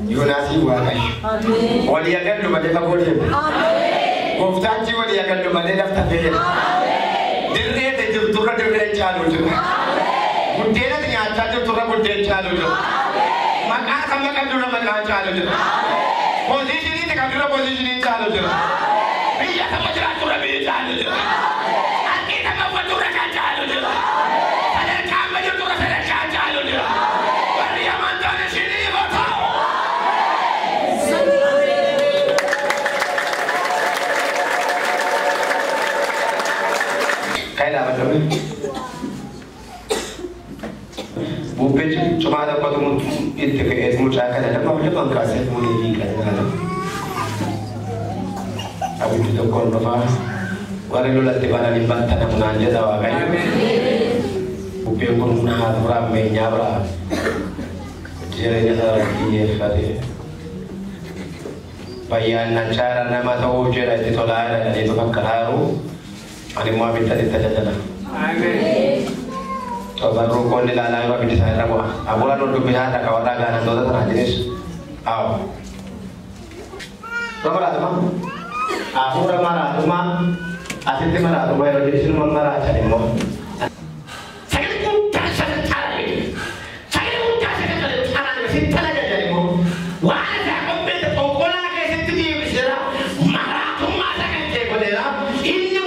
Yunasi wakai. Wali akan lu balik kabur dia. Muftaji wali akan lu balik daftar dia. Dirne tu turun dirne calu tu. Mudena tu yang calu turun mudena calu tu. Makan sama kan turun makan calu tu. Posisi ni kan turun posisi ni calu tu. Biar sama jalan turun biar calu tu. Nanti sama buat turun kan calu tu. Ada kamera tu turun ada kan calu tu. Waria mantan sini. Kaya apa tu? Bukan cuma ada kau tu itu ke mudah kan ada apa macam kasih mulai ni kan ada. Abi tu kau nama, walau latih mana limbat tanah menanja tahu kan? Bukan kau nak berapa banyak berapa. Jadi ada lagi ada. Bayan cara nama tahu jadi itu lah itu kan kelaru. Ani mau minta ditajajana. Amin. Coba rukun di dalam apa di sana buah. Abulan untuk biasa kawan raga nanti tu jenis. Aw. Berapa lah teman? Aku dah marah teman. Asyik tu marah tu bayar jenis tu marah cari mau. Saya muda saya cari. Saya muda saya cari. Sinta lagi cari mau. Wah, saya kompet pokoknya ke situ dia bisa marah tu marah kan dia boleh lah. Ini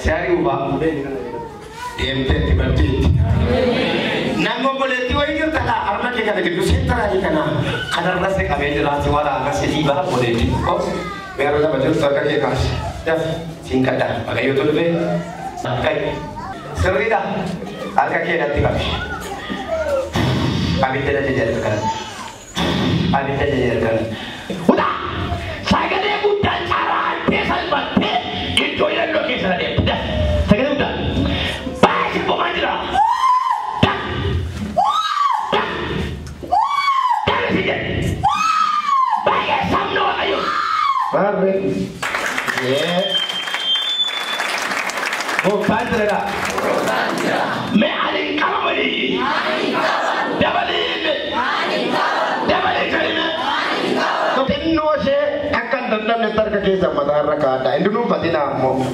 Sehari ubah, DMT tiba-tiba. Nanggo boleh tiwa ini terlah, karena kita ada gitu sentra ini karena kadar rasa kami jelas suara kasih tiba boleh di. Oh, biar kita baca suara kita kasih. Dah singkat dah, pakai YouTube lebih. Pakai seri dah, harga kita nanti kami. Kami tidak jajarkan. Kami tidak jajarkan. Udah, saya kena bukan cara pesan bantai. Itu yang lokasi saya dah. Saya kena bukan. Baik pemanjira. Dah. Dah. Dah sini. Baik samno ayo. Baik. Yeah. Bukannya. Bukannya. Mealin kamari. Mealin kamari. Dabalin. Mealin kamari. Dabalin kalima. Mealin kamari. Kau tinno se akan tentang netar kerja matahari rakata. Indunu patina mo.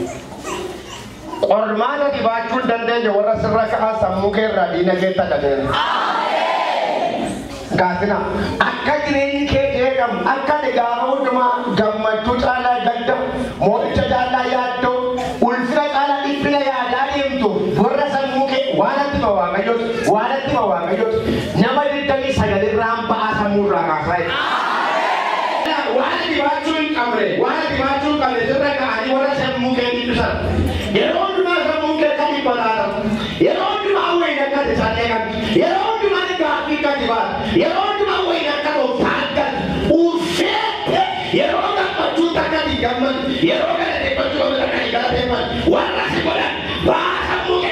Ormana di bacun dan dia jawara seraka samuke radina kita kaden. Gasina. Akan ini kejam. Akan negara cuma gamma tutala gadam. Mau cajala yado. Ulfra kala dipila ya dari itu. Warasan muke wanati mawangayot. Nama ditami sagale rampa asamura kasai. Wanati bacun kamre. Seraka ani warasan muke dipisah. Yeron masa muke kami pada. Yeron mawe nak kade sanekan. Yeron mana kaki kadibat. Yeron mawe nak kado takan. Uset. Yeron nak bacun takkan di gaman. Yeron ada bacun takkan di gaman. Warasi bola. Bahasa muke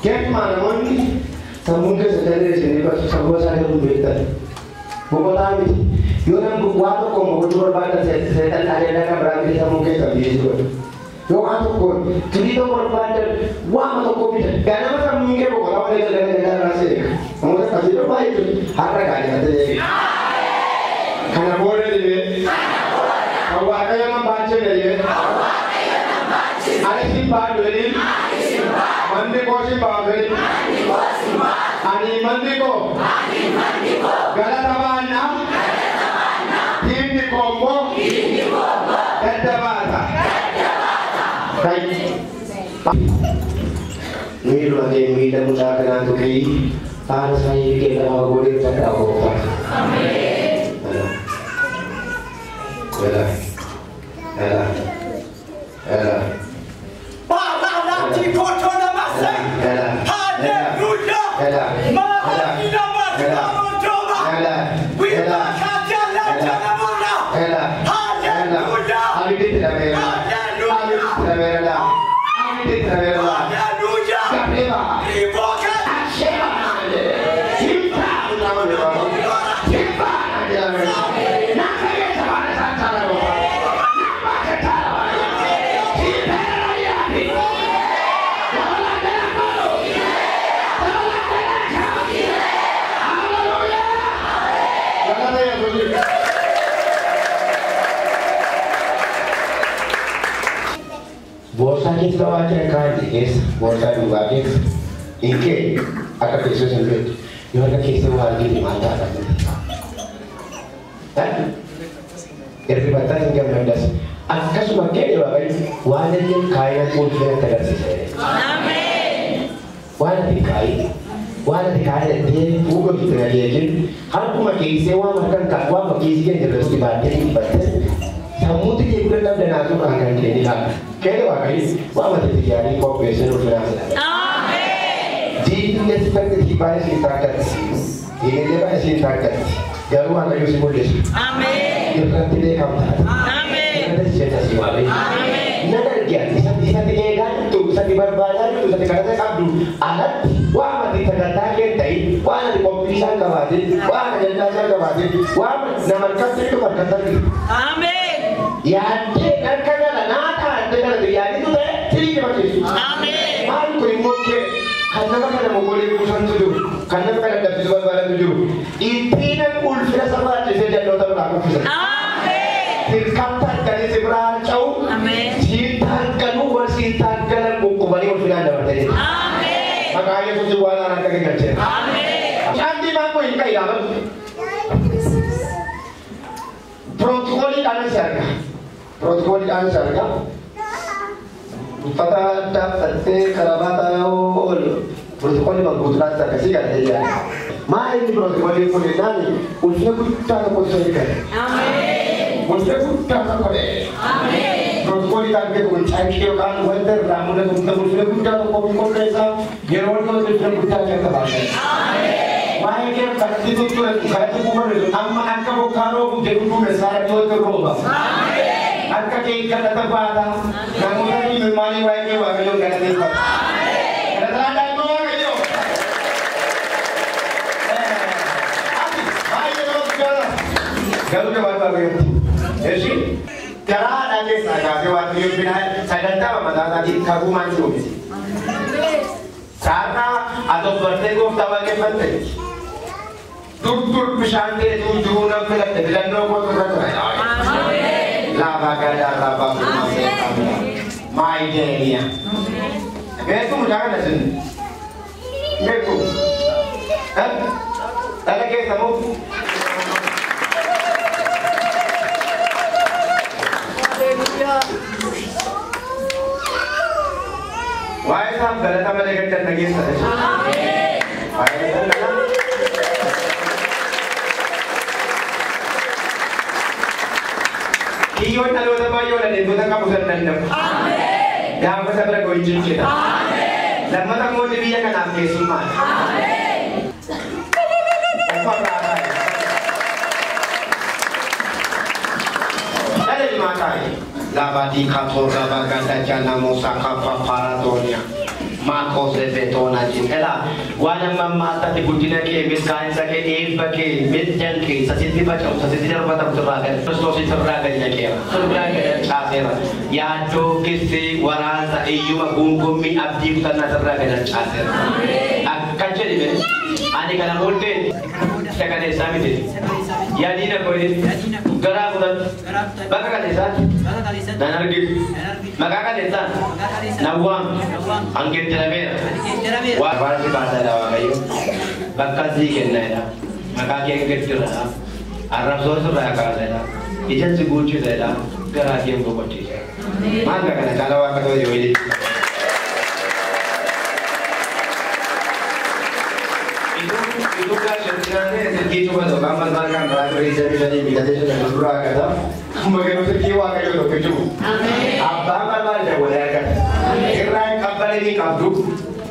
كيف ما نقول سموك سجل سجل بس سموك سجل بيتر بقولان يوم بقوله كم بقول بعد سجل على لك برامج سموك سجل يوم أنتوا تريدوا برباد وام أنتوا كوبي كأنا ما سموك بقوله ولا جل راسي سموك سجل بايت هارا كذي هذا كنا بقول لي أو أكيد ما بانشة لي أنا سيم بادولي Mandi ko si Babel, ani mandi ko, galataban na, hindi ko mo, kadabata. Right? Milo lagi mila mula ka na ito kay para sa iyo kaya magulit sa tao. Amen. Bolsa kita wajah kan is bolsa dua kes, ini akan besok sendiri. Yang ada kisah lagi di mata lagi. Kan? Dari batas hingga mendas. Angka semakin diwakili wanita kaya pun tidak terasa. Amin. Wanita kaya dia bukan kita lagi. Kalau cuma kisah makan kakwa makisih yang terus dibanding batas. Kamu tidak boleh dan aku akan jadi lah. Kalau wakil, wama terjadi kooperasi internasional. Amin. Jika seperti dibahas internet, ini dibahas internet. Jangan lupa lagi simulis. Amin. Jangan tidak kamu. Amin. Kita cerita semua. Amin. Nanti dia bisa digelar tu, bisa dibarbadan tu, bisa dikatakan abdu. Alat, wama dikatakan tadi, wama dikompilasi kawatin, wama dijelaskan kawatin, wama nama kasih itu berkata. Amin. Yadi dan kagak nata dengan yadi itu deh, jadi macam itu. Amin. Malu mungkin karena mereka mau boleh urusan tujuh, karena mereka dapat jual barang tujuh. Ipinan ulfira sama aja jadi nota berlaku. Amin. Dikatakan dari seberang jauh. Amin. Cintakan dan buku balik ulfira ada berarti. Amin. Makanya tujuh anak kagak kerja. Amin. Cantik mampu ini kaya apa? Protokol di syarikat. Pada dapat kerabat awal protokol magbuturan sa kasi kan dia. Mai ni protokol ko ni nani, usna kutta ko syarikat. Amin. Usna kutta ko de. Amin. Protokol kan ke ko chai ke kan wonder ramuna usna kutta ko kaisa gerol ko usna kutta ka ba. Amin. Mai ke katti tu katti ko amma anka ko karo de ko mesara to roba. Amin. Angka kita datang pada, namun tadi memang wajib wajib kita lihat. Datang dari mana kayu? Ayo jalan. Jalan ke mana lagi? Jadi, cara ada saya wajib pindah. Saya datang pada tadi kaguman itu. Karena atau bertemu tawagan penting. Tur pesantren itu nak pelak dan nak bergerak. Lava gada lava my day. Betul mudah kan sih? Betul. Kan? Ada ke kamu? Why sam galat sama dengan cerita kita? Amin. Why sam? Iyon na lolo ba yun? Nandito na kapusan nandang. Amen. Dahil ko sa mga gawin kita. Amen. Nagmatang mo nibiya ka na kesuman. Amen. Ang pag-aakay. Dali limatay. Labadi kator labaganda dyan na mo sa kapaparatonya. ما كوسه بتونا جيلا وانا ما تاتي بودينا كي مسكان سكي ايه بكي متجن كي سسيتي بچو سسيتي دربا تب تراغ سوسي تراغ نيكي تراغ چاسيرا يا تو كسي ورانسا ايوما غونغومي ابدي كنا تراغ چاسيرا اكچلي بي اني كلا مولتي سكادي ساميتي يا دينا كوي غرا غدن بكا كاليسات نانرغي مكا كاليسات نوام انكي ترابير وارسي باسا دوا كيو بكا سي كنايا مكا كي كترا عرب سوس رايا كالا इजन से गुच्छे देला करा के हमको बच्चे मान का कहना चला हुआ कतो जो ये itu kan sebenarnya kita coba tuh kamar kan berarti jadi bisa jadi surah kata bagaimana sekiwa kayak itu keju apa kamar boleh kan kira kamar ini kabdu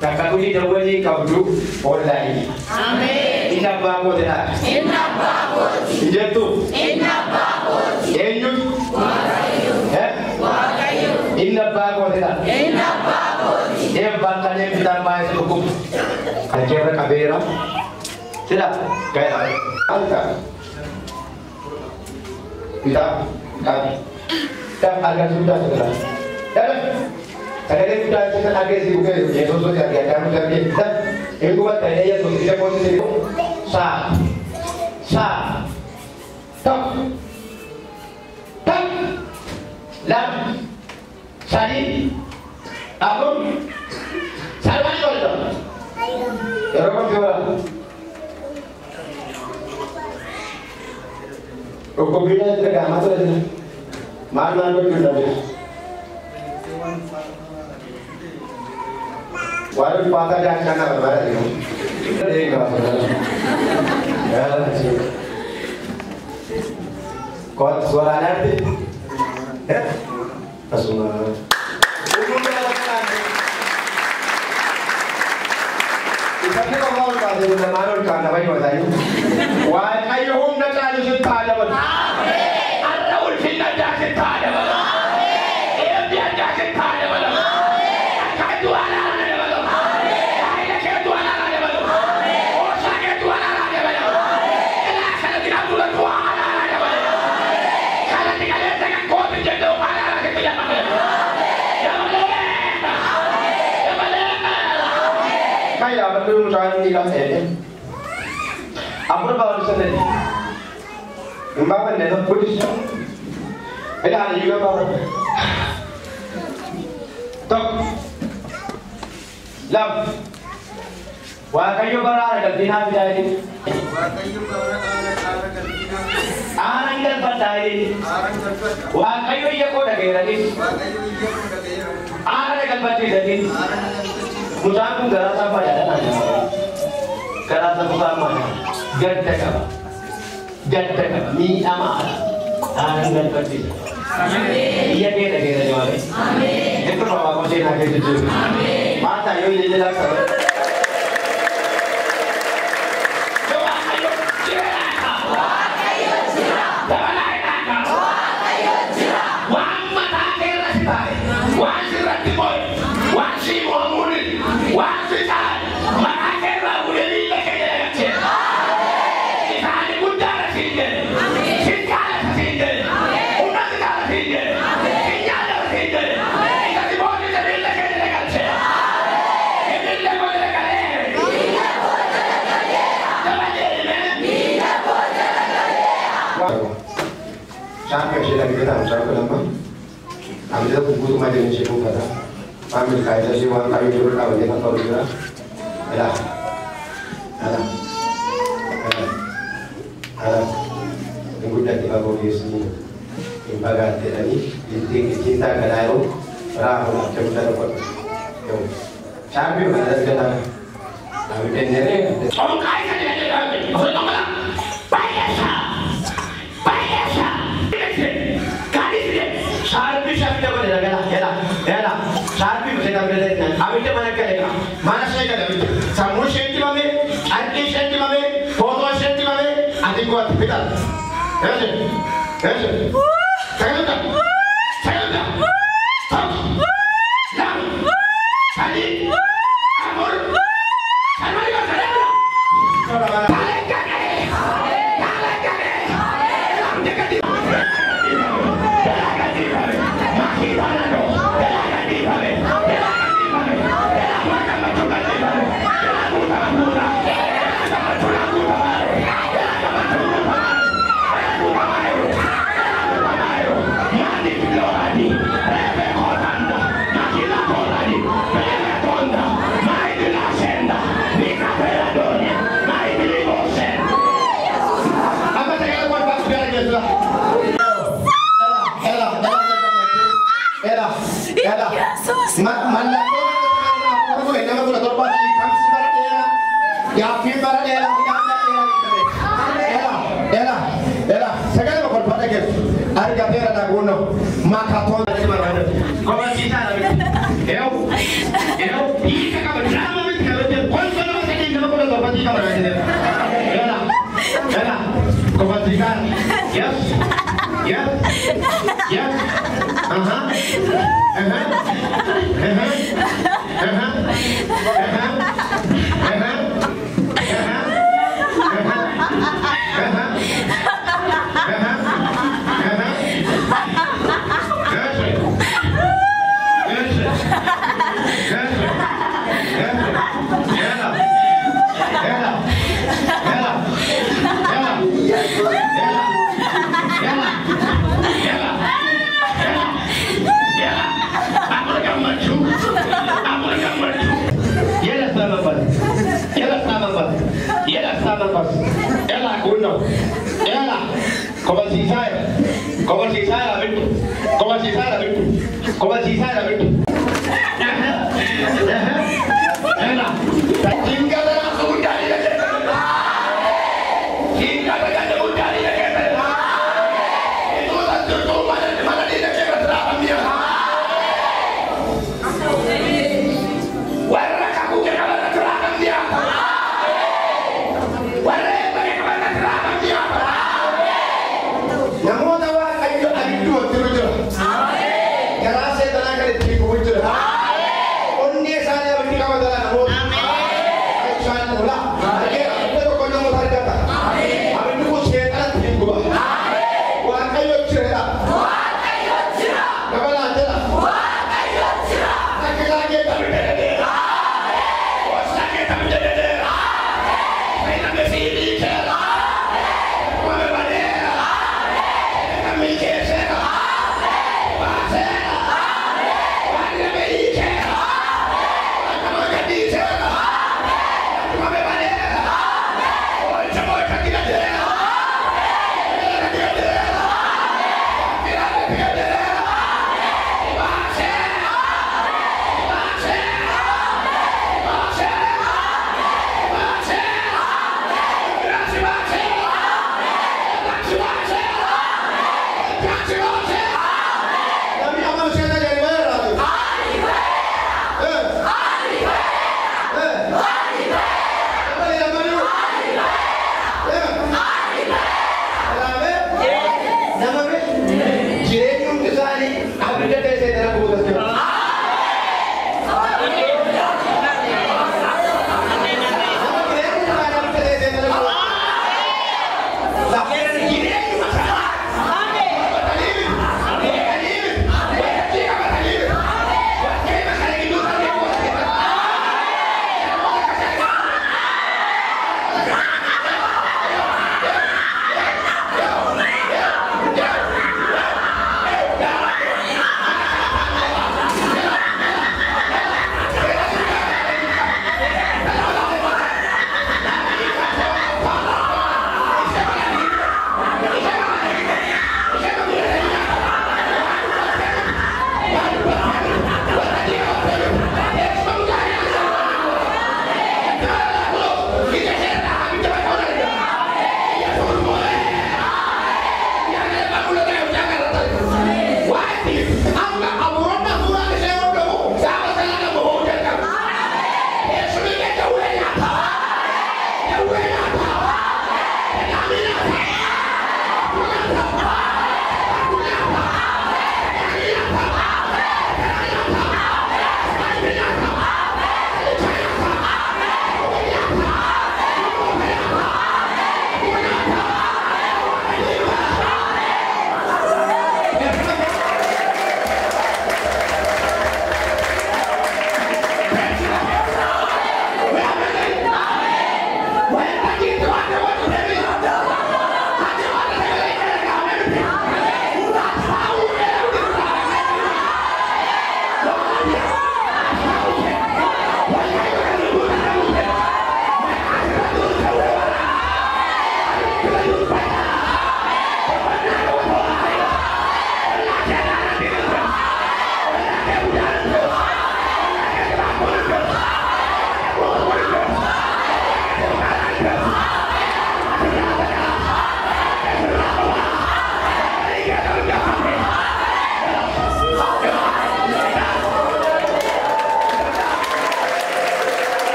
tak kabdu di dalam ini kabdu boleh amin inna bagus dah inna bagus jatuh inna bagus enyut wakayu inna bagus dah inna bagus dia batalnya kita bahas hukum ajar kabera tidak kayak angka tidak kan dan agak sudah segera dan ada yang sudah sekarang agak sibuk ya sosok yang dia kamu kerja dan yang buat tanya ya tuh tidak posisi sa tak lam sari akun sarwan kalau ya orang jual Kau bina itu kan apa tu? Mana tu kita ni? Walau patah jangan kena berbarat ni. Ini apa? Ya, kau suara nanti? Ya, asma. Kita ni kau mahu kau jadi mana kau nak bayi macam ni? Wah, kayu hum nak cari sudah ada pun. Amin. Arraul finna jadi ada pun. Amin. Ia dia jadi ada pun. Amin. Kayu ana ada pun. Amin. Aina kayu ana ada pun. Amin. Oh, saya kayu ana ada pun. Amin. Elah, saya tidak boleh tua ana ada pun. Amin. Kalau tidak ada dengan kau menjadi ana ada pun. Amin. Ya boleh. Amin. Ya boleh. Amin. Kaya betul saya tidak ada. Apa bawa di sana ni? Membawa ni tu polis. Ada juga bawa. Tok. Lam. Wah kayu berada di dina bidai ni. Wah kayu berada di dina. Arangal badai. Wah kayu ia kau dah kira ni. Wah kayu ia kau dah kira. Arangal badai ni. Mudah pun gerasa pada nanya. Gerasa bersama. Gantaka, mi amal, arangal pati. Amin. Iya kita kita jawab. Amin. Itu bawa kau sih nak itu. Amin. Mata yo ini jelas. Coba ayo cerah. Wah ayo cerah. Dalam air wah ayo cerah. Wah mata keras sekali. Wah cerah boy. Wah si muamuri. Wah cerah. Mata keras boleh lihat kerja. Sampai saya lagi kita ucap lama. Kami dah kumpul rumah jenis itu kata. Kami kaya si wan kami turun kau dia tak tahu juga. Ada. Tunggu dah tiba boleh sini. Ibagat tadi inti cinta kadayo. Rahu cepat dapat. Sampai mana kita. Kami tender. Kamu kaya ni ada. Apa nama? Bayasa. Sharpi sharpi apa dia kata? Ya, sharpi macam apa dia kata? Abi tu mana kata? Mana saya kata? Samu senti mame, anti senti mame, foto senti mame, adi gua hospital. Ya, saya tak. Tadi. Ela. Mana aku ini nama sudah terbaik. Kami sekarang Ela. Ya firman Ela. Ela. Sekarang apa pada kes? Hari kapera nak guna. Maka tuan ada mana? Kau masih ada? Eu. Ini kakak drama ni kalau dia konfirm masih ini nama sudah terbaik kamera ini. Ela. Kau masih kan? Yes. Ela kuno. Ela. Como si sai la bitu. Ela. Tinggal dalam kemudian dia. Tinggal dengan kemudian dia. Itu tentu mana dia nak terapkan dia. Warna kamu jangan terapkan dia. Namun awak ayo adu terus. Kerana saya tanah kali tipu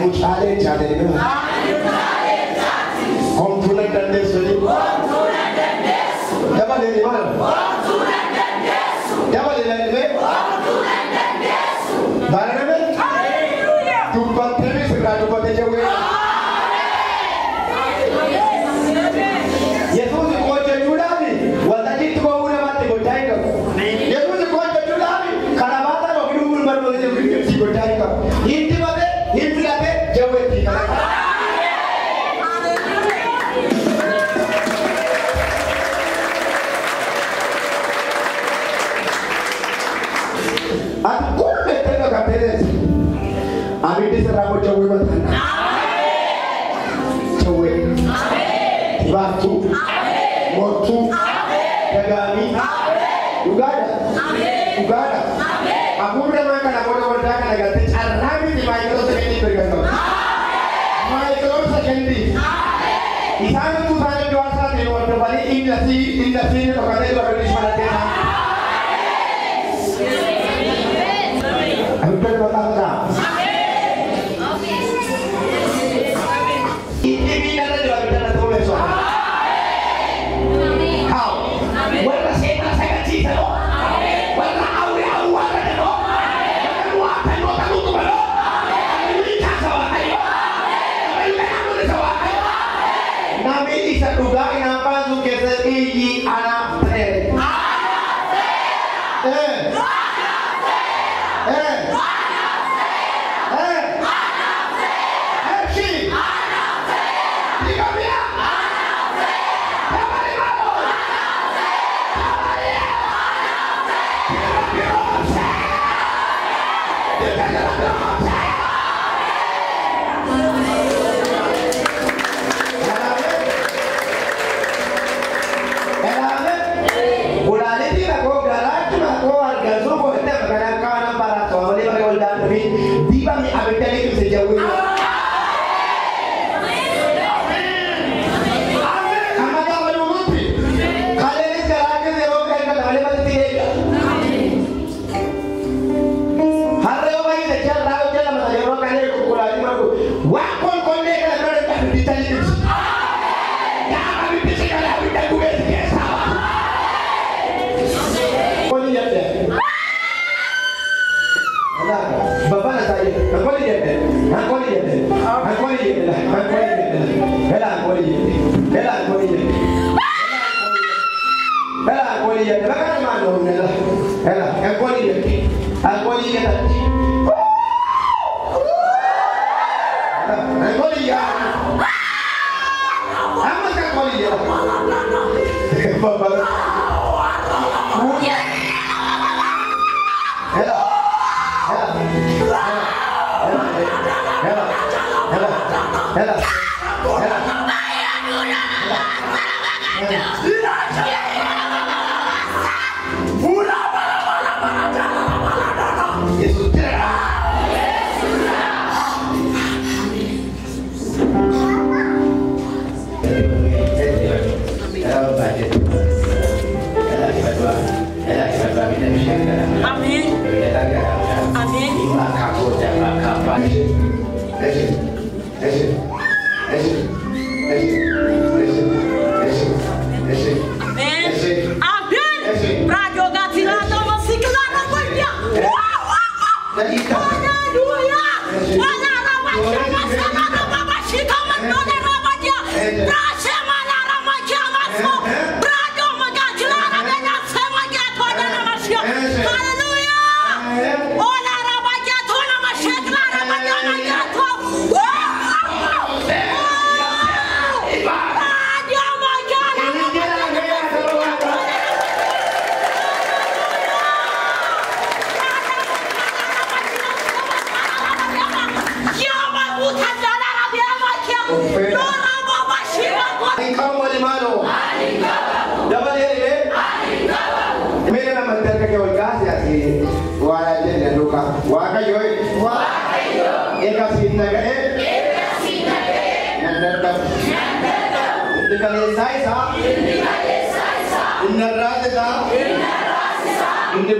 Ani challenge ade. Kompulan dande suri. Jaba le mal. Jaba le le. Barane me. Tu patre me sura tu pate jawe. Yesus ko juda ni. Wala jit ko una mate ko jai ka. Yesus ko juda ni. Karabata ro gurul marbo je si ko jai ka. Inti mate inti jawe ti kala. Aku betul tak beres. Abi di serabo jauh banget. Jauh. Batu. Motu. Dagami. Ugada. Ugada. Aku udah makan aku udah makan agak tercari di Michael Sekendi bergantung. Michael Sekendi. Di sana tu sana jual sana di luar terbalik industri ini orang itu akan dismanfaatkan. Hampir bertambah. Ini kita juga bicara tulis soal. How? Wala saya kecil tu. Wala awal ada tu. Wala tahu tu baru. Ini tak sawa ayo. Ini tak sawa ayo. Nabi Isa juga inapa sukses ini anak teh. In the